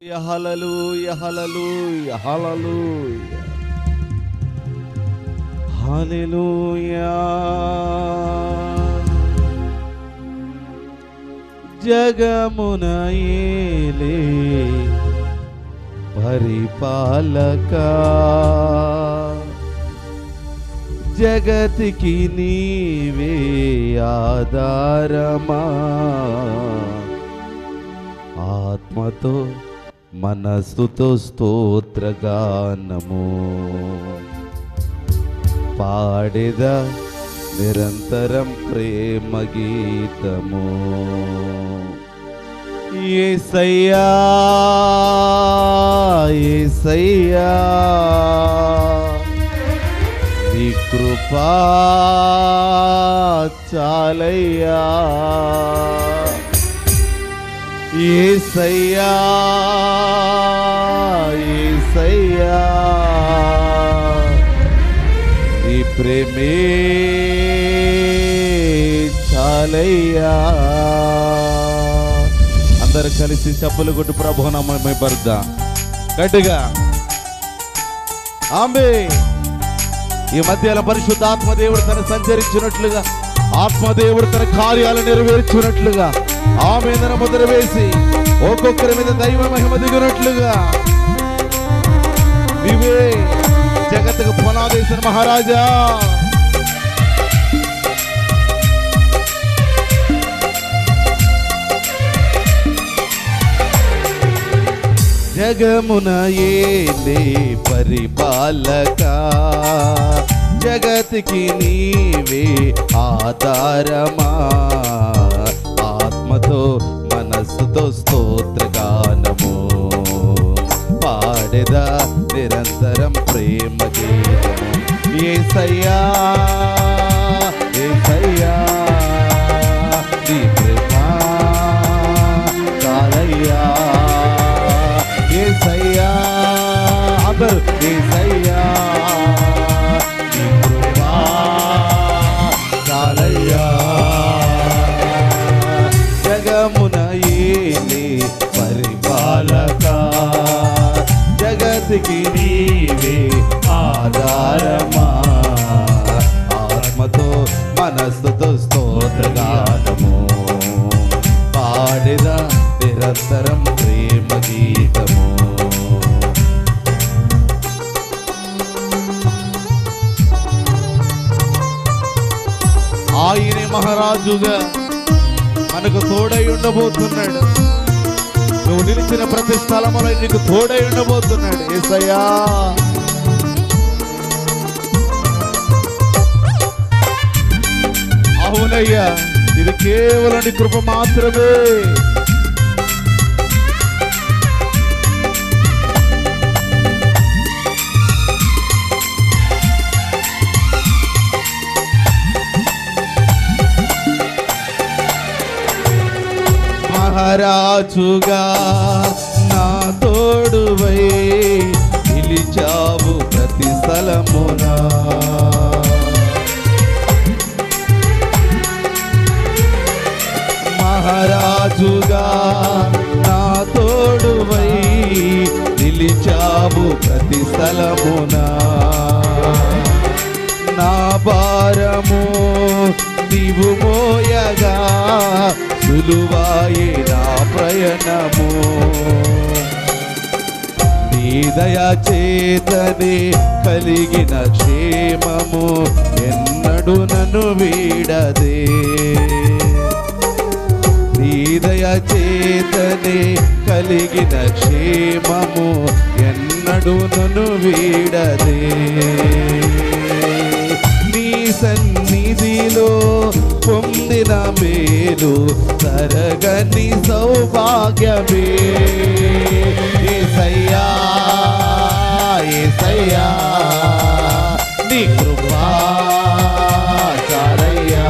హల్లెలూయా హల్లెలూయా హల్లెలూయా హల్లెలూయా. జగమున యేలే పరిపాలక, జగతికి నీవే ఆధారమా. ఆత్మతో మనస్సుతో స్తోత్రగానము పాడెదా నిరంతరం ప్రేమ గీతము. యేసయ్యా యేసయ్యా నీ కృపా చాలయ్యా. యేసయ్యా యేసయ్యా నీ ప్రేమే చాలయ్యా. అందరు కలిసి చప్పులు కొట్టు ప్రభువు నామమున పరుద్దాం గట్టిగా. ఆమేన్. ఈ మధ్యలో పరిశుద్ధాత్మ దేవుడు తన సంచరించినట్లుగా, ఆత్మదేవుడు తన కార్యాలు నెరవేర్చినట్లుగా ఆమె ముద్ర వేసి ఒక్కొక్కరి మీద దైవ మహిమ దిగినట్లుగా నీవే జగత్తుకు పునాదేశన మహారాజా. జగమున యేలే పరిపాలక, జగతికి నీవే ఆధారమా. ఆత్మతో మనస్సుతో స్తోత్రగానము పాడెదా నిరంతరం ప్రేమ గీతము. యేసయ్యా యేసయ్యా నీ ప్రేమ చాలయ్యా. యేసయ్యా అందరూ యేసయ్యా నీ కృపా చాలయ్యా. జగమున యేలే పరిపాలక, జగతికి నీవే ఆధారమా. ఆత్మతో మనస్సుతో స్తోత్రగానము పాడెదా నిరంతరం ప్రేమ గీతము. ఆయనే మహారాజుగా మనకు తోడై ఉండబోతున్నాడు. నువ్వు నిలిచిన ప్రతి స్థలములో నీకు తోడై ఉండబోతున్నాడు. యేసయ్యా అవునయ్యా, ఇది కేవలం నీ కృప మాత్రమే. మహారాజుగా నా తోడువై నిలిచావు ప్రతి స్థలమునా. మహారాజుగా నా తోడువై నిలిచావు ప్రతి స్థలమునా. నా భారము నీవు మోయగా సులువాయే నా ప్రయాణము. నీ దయా చేతనే కలిగిన క్షేమము ఎన్నడూ నన్ను వీడదే. నీ దయా చేతనే కలిగిన క్షేమము ఎన్నడూ నన్ను వీడదే. నీ సన్నిధిలో పొందిన మేలు తరగని సౌభాగ్యమే. యేసయ్యా యేసయ్యా నీ కృపా చాలయ్యా.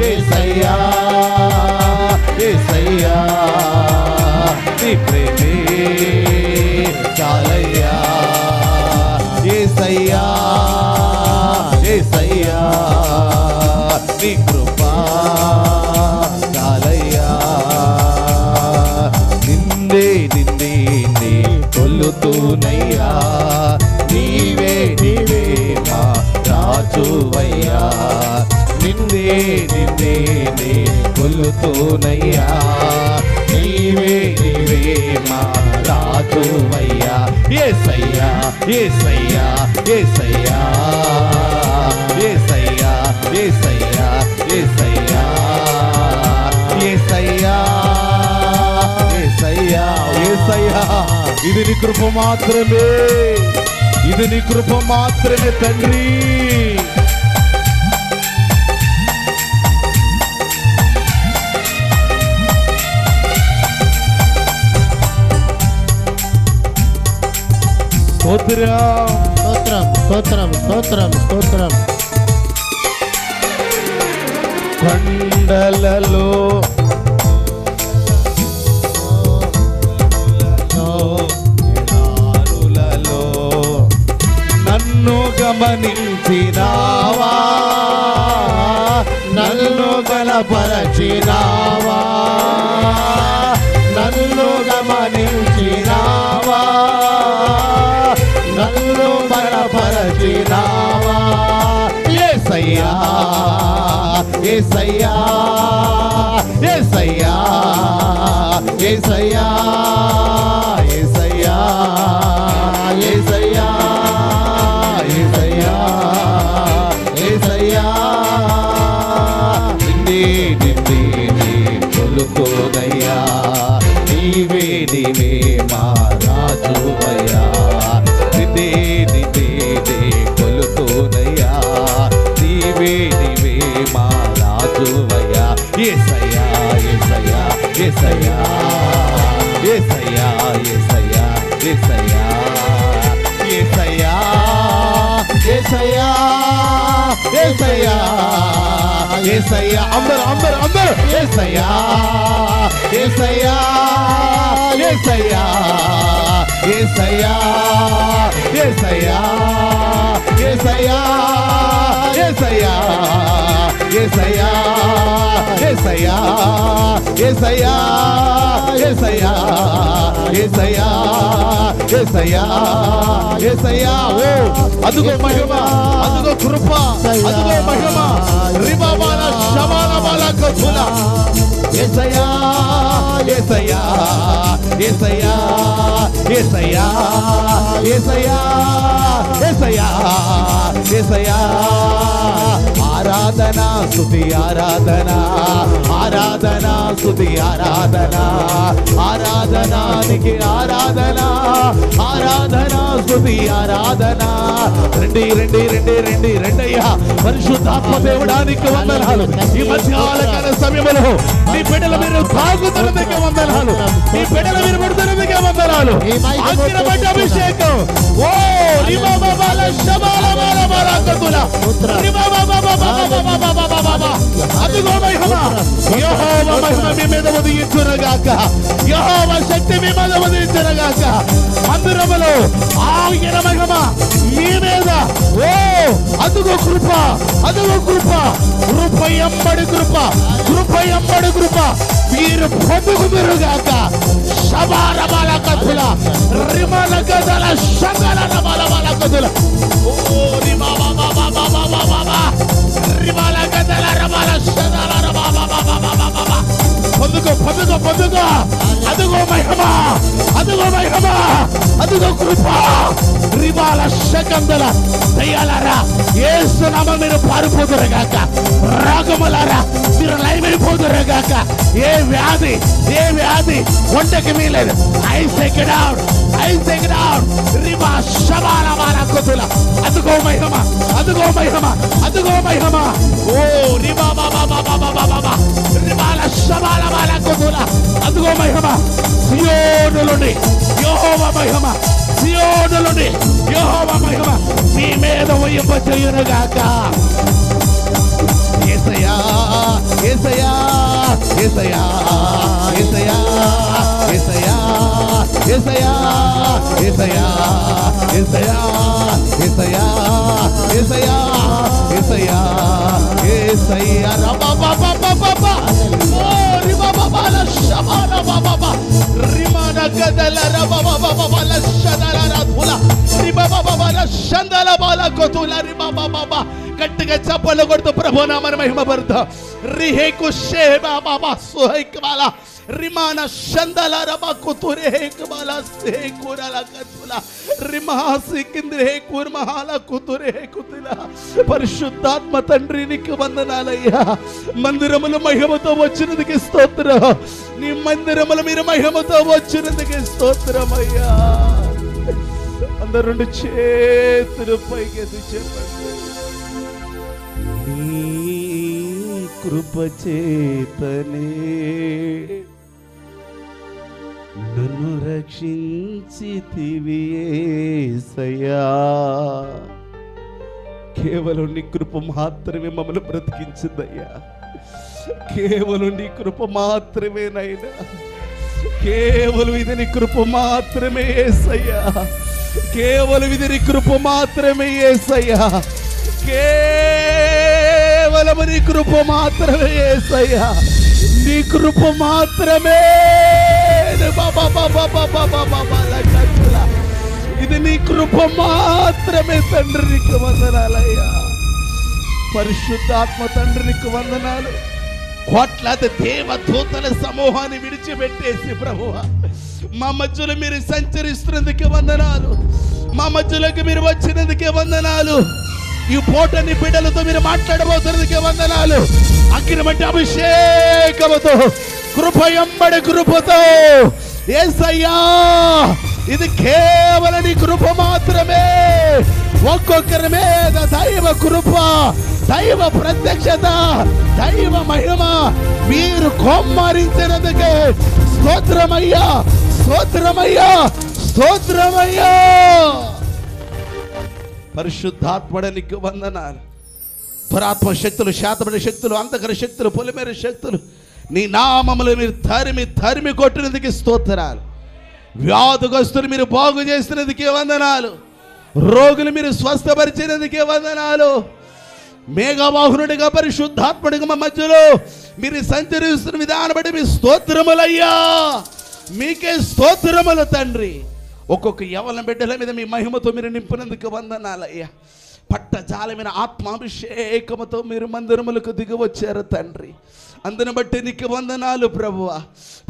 యేసయ్యా యేసయ్యా నీ ప్రేమే చాలయ్యా. యేసయ్యా యేసయ్యా నీ కృపా చాలయ్యా. నిన్నే నిన్నే కొలుతునయ్యా, నీవే నీవే మా రాజువయ్యా, నిన్నే కొలుతునయ్యా, నీవే నీవే మా రాజువయ్యా. యేసయ్యా యేసయ్యా యేసయ్యా యేసయ్యా యేసయ్యా యేసయ్యా యేసయ్యా యేసయ్యా యేసయ్యా. ఇది నీ కృప మాత్రమే, ఇది నీ కృప మాత్రమే తండ్రి. స్తోత్రం స్తోత్రం స్తోత్రం స్తోత్రం. కొండలలో నన్ను గమనించినావా, నన్ను గలపరచినావా, నన్ను గమనించినావా, నన్ను బలపరచినావా. యేసయ్యా యేసయ్యా యేసయ్యా యేసయ్యా యేసయ్యా యేసయ్యా యేసయ్యా యేసయ్యా. నిన్నే కొలుకోదయ్యా, నీవే నీవే మా రాజువయ్యా, నిన్నే కొలుకోదయ్యా, నీవే నీవే మా రాజువయ్యా. యేసయ్యా యేసయ్యా యేసయ్యా యేసయ్యా యేసయ్యా యేసయ్యా యేసయ్యా యేసయ్యా యేసయ్యా యేసయ్యా. అందరూ అందరూ అందరూ యేసయ్యా యేసయ్యా యేసయ్యా యేసయ్యా యేసయ్యా యేసయ్యా యేసయ్యా యేసయ్యా యేసయ్యా యేసయ్యా యేసయ్యా యేసయ్యా యేసయ్యా యేసయ్యా. ఓ అదుగో మహిమ, అదుగో కృప, అదుగో మహిమ. రిబాబాల శమాల బాల కథుల. యేసయ్యా యేసయ్యా యేసయ్యా యేసయ్యా యేసయ్యా యేసయ్యా యేసయ్యా. ఆరాధనా స్తుతి ఆరాధనా, ఆరాధనా స్తుతి ఆరాధనా, ఆరాధనానికి ఆరాధనా, ఆరాధనా స్తుతి ఆరాధనా. రండి రండి రండి రండి రండయ్యా, పరిశుద్ధాత్మ దేవుడానికి వందనాలు. ఈ మధ్యకాల సమయంలో నీ బిడ్డలు మీరు తాగుతున్నదిగా వందనాలు, నీ బిడ్డలు మీరు పడుతున్నదిగా వందనాలు. అగ్నిబట్ట అభిషేకం. ఓ రిబాబాల శమాల బాల బాల కతుల. అదిగో మహిమ, యెహోవా మహిమ మీ మీద ఉదయించునుగాక, యెహోవా శక్తి మీ మీద ఉదయించునుగాక. మందిరములో ఆయన మహిమ మీ మీద. ఓ అదుగో కృప, అదుగో కృప, కృప ఎంబడి కృప, కృప ఎంబడి కృప మీరు పొందుకుదురుగాక. శబాల బాల కతుల రిమల గదల శంగల బాల బాల కతుల. ఓ రిమా బాబా బాబా బాబా బాబా రిమల గదల రమల శంగల బాబా బాబా బాబా బాబా. పొందుకో పొందుకో పొందుకో. అదుగో మహిమ, అదుగో మహిమ, అదుగో కృప. రిమాల శకందల దయ్యాలారా యేసు నామమున మీరు పారిపోదురుగాక, రాగములారా మీరు లైమైపోదురుగాక. ఏ వ్యాధి ఒంటకి మీలేదు. I take it out, I take it out. రిమా శబాల బాల కతుల. అదుగో మహిమ, అదుగో మహిమ, అదుగో మహిమ. ఓ రిమా బాబా బాబా బాబా బాబా రిమాల శబాల బాల కతుల. అదుగో మహిమ. సియోను నుండి యెహోవా మహిమ, సియోను నుండి యెహోవా మహిమ మీ మీద ఉయ్యింపచేయునుగాక. యేసయ్యా యేసయ్యా యేసయ్యా యేసయ్యా యేసయ్యా యేసయ్యా యేసయ్యా యేసయ్యా యేసయ్యా యేసయ్యా యేసయ్యా యేసయ్యా. రబా బాబా బాబా. ఓ రిబా గట్టిగా చప్పట్లు కొడుతూ ప్రభు నామమున మహిమ పరుద్దాం. రిహేకు షేబా బాబా సుహైకబాలా రిమాన షందల రబా కుతురే హేకబాలా సేకురల కతులా రిమాసి కింద్రే కుర్మహాల కుతురే కుతులా. పరిశుద్ధాత్మ తండ్రి నీకు వందనాలయ్యా. మందిరములు మహిమతో వచ్చినందుకు స్తోత్రం. నీ మందిరములు మీరు మహిమతో వచ్చినందుకు స్తోత్రమయ్యా. అందరు రెండు చేతులు పైకెత్తి చెప్పండి. నీ కృప చేతనే నన్ను రక్షించితివి యేసయ్యా. కేవలం నీ కృప మాత్రమే మమ్మల్ని బ్రతికించిందయ్యా. కేవలం నీ కృప మాత్రమేనైనా. కేవలం ఇది నీ కృప మాత్రమే యేసయ్యా. కేవలం ఇది నీ కృప మాత్రమే యేసయ్యా. కేవలం నీ కృప మాత్రమే యేసయ్యా. నీ కృప మాత్రమే. ఇది నీ కృప మాత్రమే తండ్రి. నీకు వందనాలయ్యా. పరిశుద్ధాత్మ తండ్రి నీకు వందనాలు. కోట్లాది దేవదూతల సమూహాన్ని విడిచిపెట్టేసి ప్రభువా మా మధ్యలో మీరు సంచరిస్తున్నందుకే వందనాలు. మా మధ్యలోకి మీరు వచ్చినందుకే వందనాలు. ఈ పూటని బిడ్డలతో మీరు మాట్లాడబోతున్నందుకే వందనాలు. అగ్ని వంటి అభిషేకముతో కృప ఎంబడి కృపతో యేసయ్యా. ఇది కేవలం నీ కృప మాత్రమే. ఒక్కొక్కరి మీద దైవ కృప, దైవ ప్రత్యక్షత, దైవ మహిమ మీరు కొమ్మరించినందుకే స్తోత్రమయ్యా, స్తోత్రమయ్యా, స్తోత్రమయ్యా. పరిశుద్ధాత్మడానికి వందనాలు. దురాత్మ శక్తులు, శాతపడి శక్తులు, అంధకర శక్తులు, పొలిమేర శక్తులు నీ నామములు మీరు తరిమి కొట్టినందుకు స్తోత్రాలు. వ్యాధిగ్రస్తులు మీరు బాగు చేసినందుకే వందనాలు. రోగులు మీరు స్వస్థపరిచినందుకే వందనాలు. మేఘవాహనుడిగా పరిశుద్ధాత్ముడిగా మా మధ్యలో మీరు సంచరిస్తున్న విధానం బట్టి మీ స్తోత్రములయ్యా. మీకే స్తోత్రములు తండ్రి. ఒక్కొక్క యవన బిడ్డల మీద మీ మహిమతో మీరు నింపినందుకు వందనాలయ్యా. పట్టజాలమైన ఆత్మాభిషేకముతో మీరు మందిరములకు దిగి వచ్చారు తండ్రి. అందుని బట్టి నీకు వందనాలు ప్రభువా.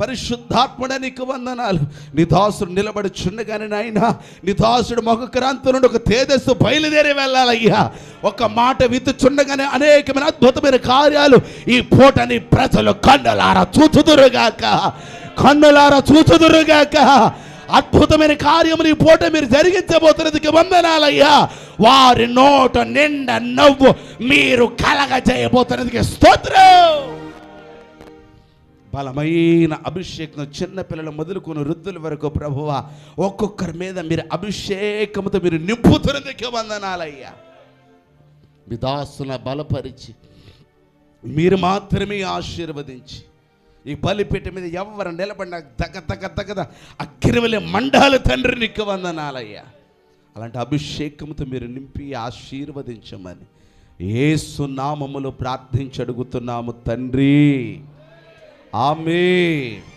పరిశుద్ధాత్ముడ నీకు వందనాలు. నీ దాసుడు నిలబడుచుండగానే నాయన నీ దాసుడు మొగ క్రాంతి నుండి ఒక తేజస్సు బయలుదేరి వెళ్ళాలయ్యా. ఒక మాట విత్తుచుండగానే అనేకమైన అద్భుతమైన కార్యాలు ఈ పూటని ప్రజలు కన్నులారా చూచుదురుగాక, కన్నులారా చూచుదురుగాక. అద్భుతమైన కార్యములు ఈ పూట మీరు జరిగించబోతున్నందుకు వందనాలయ్యా. వారి నోట నిండా నవ్వు మీరు కలగ చేయబోతున్నందుకు స్తోత్రం. బలమైన అభిషేకం చిన్నపిల్లలు మొదలుకొని వృద్ధుల వరకు ప్రభువా ఒక్కొక్కరి మీద మీరు అభిషేకముతో మీరు నింపుతున్నందుకు వందనాలయ్యా. మీ దాసుల బలపరిచి మీరు మాత్రమే ఆశీర్వదించి ఈ బలిపీఠ మీద ఎవరు నిలబడిన తగ అగ్నివలే మండాలు తండ్రి నీకు వందనాలయ్యా. అలాంటి అభిషేకంతో మీరు నింపి ఆశీర్వదించమని యేసు నామములో ప్రార్థించి అడుగుతున్నాము తండ్రి. ఆమేన్.